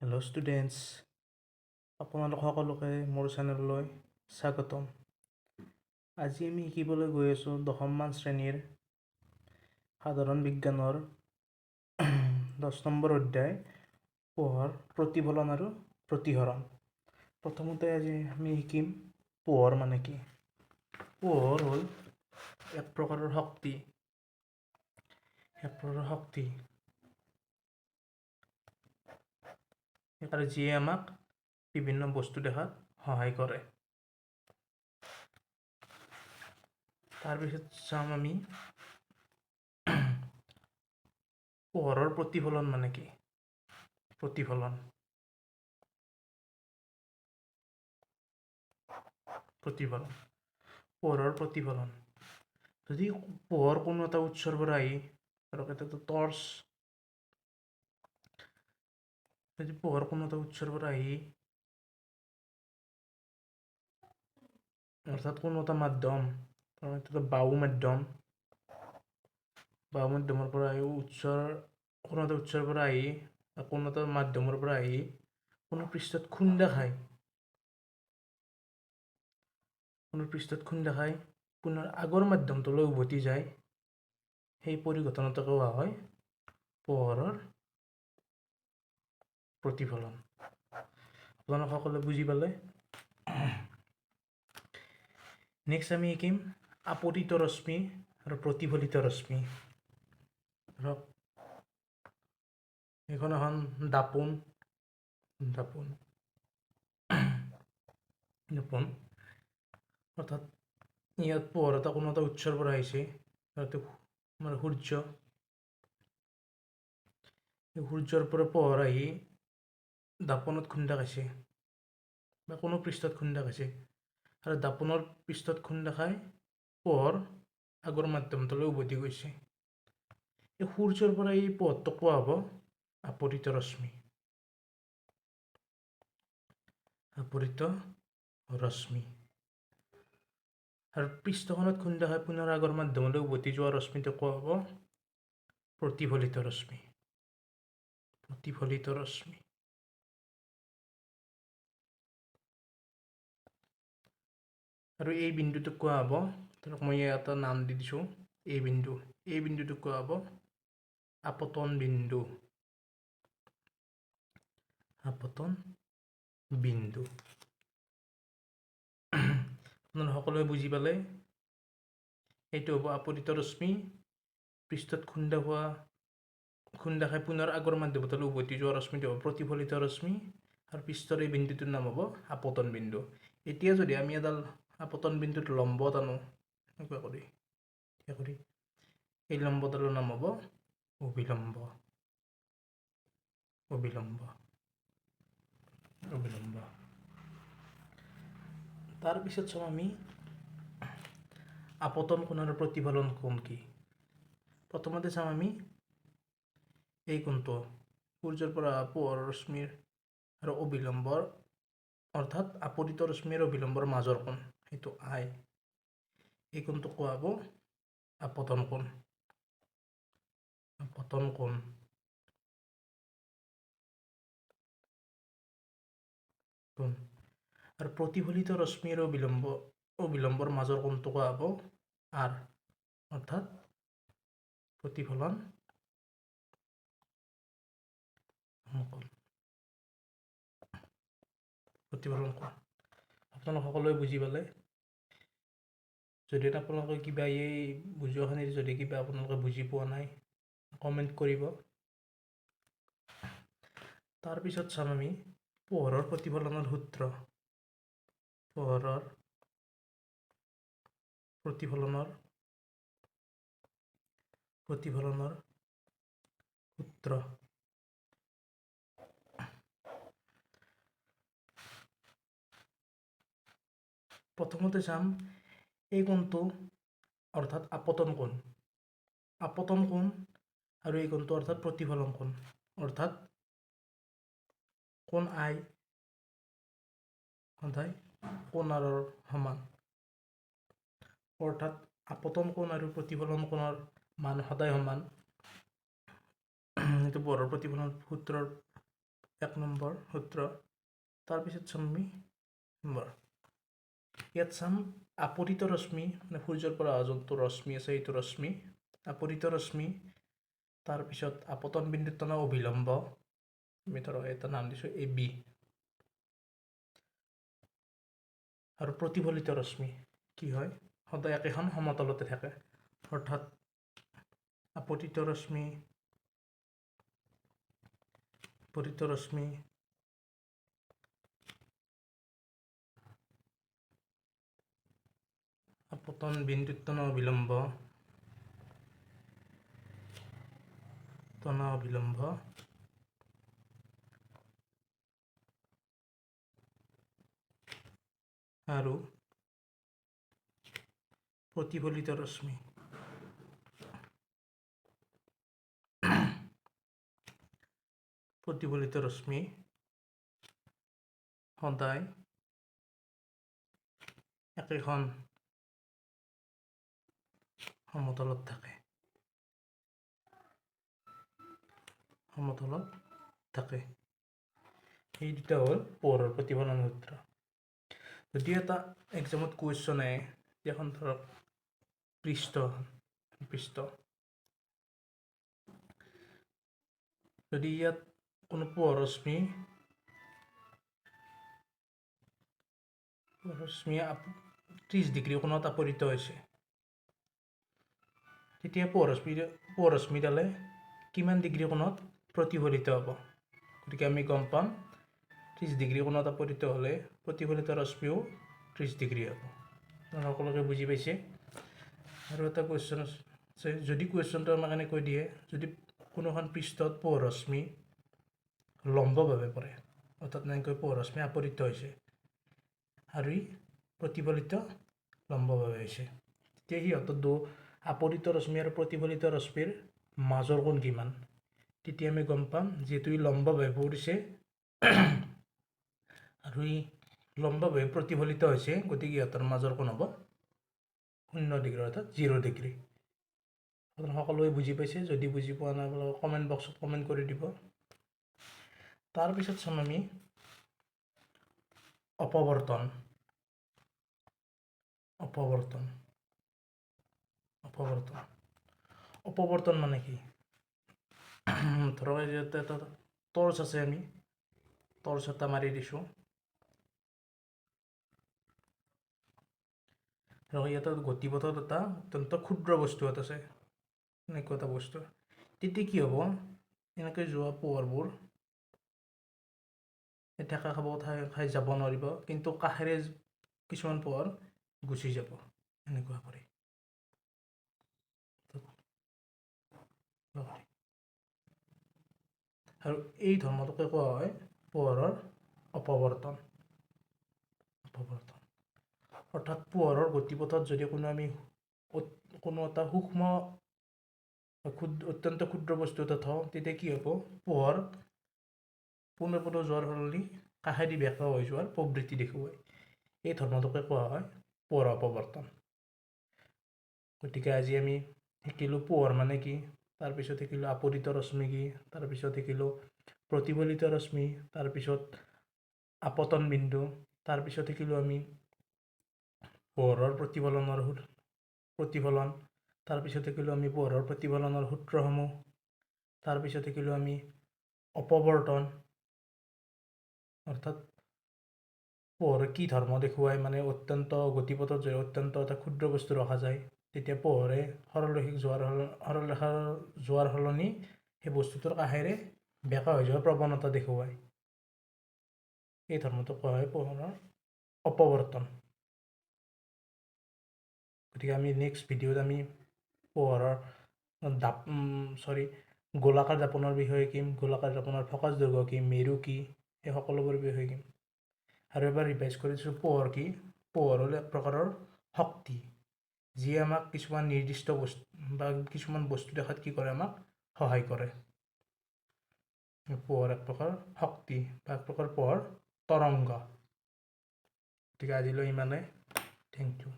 Hello' students, আপোনালোক সকলোকে মোৰ চেনেললৈ স্বাগতম। আজি আমি শিকিবলৈ গৈ আছোঁ 10মান শ্ৰেণীৰ সাধাৰণ বিজ্ঞানৰ 10 নম্বৰ অধ্যায় পোহৰ, প্ৰতিফলন আৰু প্ৰতিসৰণ। প্ৰথমতে আজি আমি শিকিম পোহৰ মানে কি। পোহৰ হ'ল এক প্ৰকাৰৰ শক্তি। আৰু যিয়ে আমাক বিভিন্ন বস্তু দেখাত সহায় কৰে। তাৰপিছত চাম আমি পোহৰৰ প্ৰতিফলন মানে কি। প্ৰতিফলন পোহৰৰ প্ৰতিফলন। যদি পোহৰ কোনো এটা উৎসৰ পৰা আহি ধৰক এটাতো টৰ্চ, যদি পোহৰ কোনো এটা উৎসৰ পৰা আহি অৰ্থাৎ কোনো এটা মাধ্যম, এটাতো বায়ু মাধ্যমৰ পৰা আহি কোনো এটা উৎসৰ পৰা আহি কোনো এটা মাধ্যমৰ পৰা আহি কোনো পৃষ্ঠত খুন্দা খায়, পুনৰ আগৰ মাধ্যমটোলৈ উভতি যায়, সেই পৰিঘটনাটোকে কোৱা হয় পোহৰৰ প্ৰতিফলন। আপোনালোক সকলোৱে বুজি পালে? নেক্সট আমি শিকিম আপতিত ৰশ্মি আৰু প্ৰতিফলিত ৰশ্মি। ধৰক এইখন এখন দাপোন অৰ্থাৎ ইয়াত পোহৰ এটা কোনো এটা উৎসৰ পৰা আহিছে, আমাৰ সূৰ্যৰ পৰা পোহৰ আহি দাপোনত খুন্দা খাইছে বা কোনো পৃষ্ঠত খুন্দা খাইছে, আৰু দাপোনৰ পৃষ্ঠত খুন্দা খাই পোহৰ আগৰ মাধ্যমটোলৈ উভতি গৈছে। এই সূৰ্যৰ পৰা এই পোহৰটোক কোৱা হ'ব আপতিত ৰশ্মি। আৰু পৃষ্ঠখনত খুন্দা খাই পুনৰ আগৰ মাধ্যমলৈ উভতি যোৱা ৰশ্মিটোক কোৱা হ'ব প্ৰতিফলিত ৰশ্মি। আৰু এই বিন্দুটোক কোৱা হ'ব, ধৰক মই এটা নাম দি দিছোঁ এই বিন্দুটোক কোৱা হ'ব আপতন বিন্দু। আপোনালোকে সকলোৱে বুজি পালে? এইটো হ'ব আপতিত ৰশ্মি, পৃষ্ঠত খুন্দা খাই পুনৰ আগৰ মাধ্যমটোলৈ উভতি যোৱা ৰশ্মিটো হ'ব প্ৰতিফলিত ৰশ্মি, আৰু পৃষ্ঠৰ এই বিন্দুটোৰ নাম হ'ব আপতন বিন্দু। এতিয়া যদি আমি এডাল আপতন বিন্দুত লম্ব টানো, এনেকুৱা কৰি এই লম্বডালৰ নাম হ'ব অভিলম্ব। তাৰপিছত চাম আমি আপতন কোণ আৰু প্ৰতিফলন কোণ কি। প্ৰথমতে চাম আমি এই কোণটো, সূৰ্যৰ পৰা পোহৰৰ ৰশ্মিৰ আৰু অভিলম্বৰ, অৰ্থাৎ আপতিত ৰশ্মি আৰু অভিলম্বৰ মাজৰ কোণ, সেইটো I। এই কোণটোক কোৱা হ'ব আপতন কোণ। আৰু প্ৰতিফলিত ৰশ্মি আৰু অভিলম্বৰ মাজৰ কোণটো কোৱা হ'ব R, অৰ্থাৎ প্ৰতিফলন কোণ। আপোনালোক সকলোৱে বুজি পালে? যদি আপোনালোকে কিবা এই বুজোৱাখিনিৰ যদি কিবা আপোনালোকে বুজি পোৱা নাই, কমেণ্ট কৰিব। তাৰপিছত চাম আমি পোহৰৰ প্ৰতিফলনৰ সূত্ৰ। প্ৰথমতে চাম এই কোণটো, অৰ্থাৎ আপতন কোণ আৰু এই কোণটো অৰ্থাৎ প্ৰতিফলন কোণ, অৰ্থাৎ কোণ I সদায় কোণ R ৰ সমান, অৰ্থাৎ আপতন কোণ আৰু প্ৰতিফলন কোণৰ মান সদায় সমান। এইটো পোহৰৰ প্ৰতিফলন সূত্ৰৰ 1 নম্বৰ সূত্ৰ। তাৰপিছত চাম আমি নম্বৰ ইয়াত চাম আপতিত ৰশ্মি মানে সূৰ্যৰ পৰা অহা যোনটো ৰশ্মি আছে এইটো ৰশ্মি আপতিত ৰশ্মি। তাৰপিছত আপতন বিন্দুত থকা অভিলম্ব আমি ধৰক এটা নাম দিছোঁ AB আৰু প্ৰতিফলিত ৰশ্মি কি হয় সদায় একেখন সমতলতে থাকে অৰ্থাৎ আপতিত ৰশ্মি আপতন বিন্দুত থকা অভিলম্ব আৰু প্ৰতিফলিত ৰশ্মি সদায় একেখন সমতলত থাকে এই দুটা হ'ল পোহৰৰ প্ৰতিফলন সূত্ৰ। যদি এটা এক্সামত কুৱেশ্যন আহে এখন ধৰক পৃষ্ঠ যদি ইয়াত কোনো পোহৰ ৰশ্মি 30 ডিগ্ৰী কোণত আপতিত হৈছে তেতিয়া পোহৰ ৰশ্মিডালে কিমান ডিগ্ৰী কোণত প্ৰতিফলিত হ'ব। গতিকে আমি গম পাম 30 ডিগ্ৰী কোণত আপতিত হ'লে প্ৰতিফলিত ৰশ্মিও 30 ডিগ্ৰী হ'ব। সকলোকে বুজি পাইছে। আৰু এটা কুৱেশ্যন আছে যদি কুৱেশ্যনটো আমাক এনেকৈ দিয়ে যদি কোনোখন পৃষ্ঠত পোহৰ ৰশ্মি লম্বভাৱে পৰে অৰ্থাৎ এনেকৈ পোহৰ ৰশ্মি আপতিত হৈছে আৰু প্ৰতিফলিত লম্বভাৱে হৈছে তেতিয়া সিহঁতৰ আপতিত ৰশ্মি আৰু প্ৰতিফলিত ৰশ্মিৰ মাজৰ কোণ কিমান তেতিয়া আমি গম পাম যিহেতু ই লম্বভাৱে পৰিছে আৰু ই লম্বভাৱে প্ৰতিফলিত হৈছে গতিকে ইহঁতৰ মাজৰ কোণ হ'ব 0 ডিগ্ৰী অৰ্থাৎ 0 ডিগ্ৰী। সকলোৱে বুজি পাইছে। যদি বুজি পোৱা নাই কমেণ্ট বক্সত কমেণ্ট কৰি দিব। তাৰপিছত চাম আমি অপৱৰ্তন মানে কি ধৰক ইয়াতে এটা টৰ্চ আছে আমি টৰ্চ এটা মাৰি দিছোঁ ধৰক ইয়াতে গতিপথত এটা অত্যন্ত ক্ষুদ্ৰ বস্তু এটা আছে এনেকুৱা এটা বস্তু তেতিয়া কি হ'ব এনেকৈ যোৱা পোহৰবোৰ ঠেকা খাই যাব নোৱাৰিব কিন্তু কাষেৰে কিছুমান পোহৰ গুচি যাব এনেকুৱা কৰি আৰু এই ধৰ্মটোকে কোৱা হয় পোহৰৰ অপৱৰ্তন অৰ্থাৎ পোহৰৰ গতিপথত যদি কোনো এটা সূক্ষ্ম অত্যন্ত ক্ষুদ্ৰ বস্তু এটা থওঁ তেতিয়া কি হ'ব পোহৰ পোনপটীয়া যোৱাৰ সলনি কাষেদি বেঁকা হৈ যোৱাৰ প্ৰবৃত্তি দেখুৱায়। এই ধৰ্মটোকে কোৱা হয় পোহৰৰ অপৱৰ্তন। গতিকে আজি আমি শিকিলোঁ পোহৰ মানে কি তাৰপিছত শিকিলোঁ আপতিত ৰশ্মি কি তাৰপিছত শিকিলোঁ প্ৰতিফলিত ৰশ্মি তাৰপিছত আপতন বিন্দু তাৰপিছত শিকিলোঁ আমি পোহৰৰ প্ৰতিফলন তাৰপিছত শিকিলোঁ আমি পোহৰৰ প্ৰতিফলনৰ সূত্ৰসমূহ তাৰপিছত শিকিলোঁ আমি অপৱৰ্তন অৰ্থাৎ পোহৰে কি ধৰ্ম দেখুৱাই মানে অত্যন্ত গতিপথত যদি অত্যন্ত এটা ক্ষুদ্ৰ বস্তু ৰখা যায় তেতিয়া পোহৰে সৰলৰেখা যোৱাৰ সলনি সেই বস্তুটোৰ কাষেৰে বেঁকা হৈ যোৱাৰ প্ৰৱণতা দেখুৱায়। এই ধৰ্মটো কোৱা হয় পোহৰৰ অপৱৰ্তন। গতিকে আমি নেক্সট ভিডিঅ'ত আমি পোহৰৰ গোলাকাৰ দাপনৰ বিষয়ে শিকিম গোলাকাৰ দাপনৰ ফকাচ দৈৰ্ঘ্য কি মেৰু কি এই সকলোবোৰ বিষয়ে শিকিম। আৰু এবাৰ ৰিভাইজ কৰি দিছোঁ পোহৰ কি পোহৰ হ'ল এক প্ৰকাৰৰ শক্তি যিয়ে আমাক কিছুমান নিৰ্দিষ্ট বস্তু বা কিছুমান বস্তু দেখাত কি কৰে আমাক সহায় কৰে। পোহৰ এক প্ৰকাৰ শক্তি বা এক প্ৰকাৰ পোহৰ তৰংগ। গতিকে আজিলৈ ইমানে। Thank U.